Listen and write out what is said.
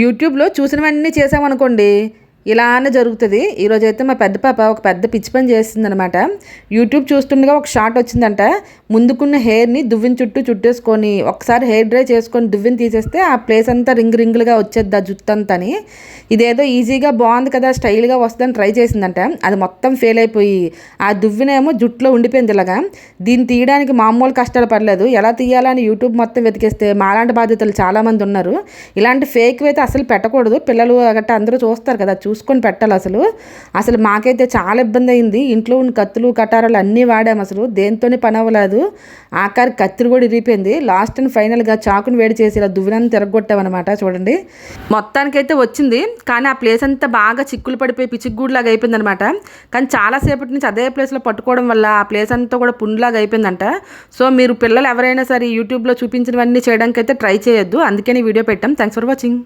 యూట్యూబ్లో చూసినవన్నీ చేసామనుకోండి ఇలానే జరుగుతుంది. ఈరోజైతే మా పెద్ద పాప ఒక పెద్ద పిచ్చి పని చేస్తుందనమాట. యూట్యూబ్ చూస్తుండగా ఒక షార్ట్ వచ్చిందంట. ముందుకున్న హెయిర్ని దువ్విన చుట్టూ చుట్టేసుకొని ఒకసారి హెయిర్ డ్రై చేసుకొని దువ్విని తీసేస్తే ఆ ప్లేస్ అంతా రింగులుగా వచ్చేద్ది ఆ జుట్టు అంతని. ఇదేదో ఈజీగా బాగుంది కదా, స్టైల్గా వస్తుందని ట్రై చేసిందంట. అది మొత్తం ఫెయిల్ అయిపోయి ఆ దువ్వినేమో జుట్టులో ఉండిపోయింది ఇలాగా. దీన్ని తీయడానికి మామూలు కష్టాలు పడలేదు. ఎలా తీయాలని యూట్యూబ్ మొత్తం వెతికేస్తే మాలాంటి బాధ్యతలు చాలామంది ఉన్నారు. ఇలాంటి ఫేక్ అయితే అసలు పెట్టకూడదు. పిల్లలు గట్టా అందరూ చూస్తారు కదా, చూసుకొని పెట్టాలి. అసలు మాకైతే చాలా ఇబ్బంది అయింది. ఇంట్లో ఉన్న కత్తులు కటారాలు అన్నీ వాడాము. అసలు దేంతోనే పని అవ్వలేదు. ఆఖరి కత్తిరి కూడా ఇరిగిపోయింది. లాస్ట్ అండ్ ఫైనల్గా చాకుని వేడి చేసి ఇలా దువ్వినంత తిరగొట్టామన్నమాట. చూడండి, మొత్తానికైతే వచ్చింది. కానీ ఆ ప్లేస్ అంతా బాగా చిక్కులు పడిపోయి పిచ్చిగూడులాగా అయిపోయింది అనమాట. కానీ చాలాసేపటి నుంచి అదే ప్లేస్లో పట్టుకోవడం వల్ల ఆ ప్లేస్ అంతా కూడా పుండులాగా అయిపోయిందంట. సో మీరు పిల్లలు ఎవరైనా సరే యూట్యూబ్లో చూపించినవన్నీ చేయడానికి అయితే ట్రై చేయొద్దు. అందుకని వీడియో పెట్టాం. Thanks for watching.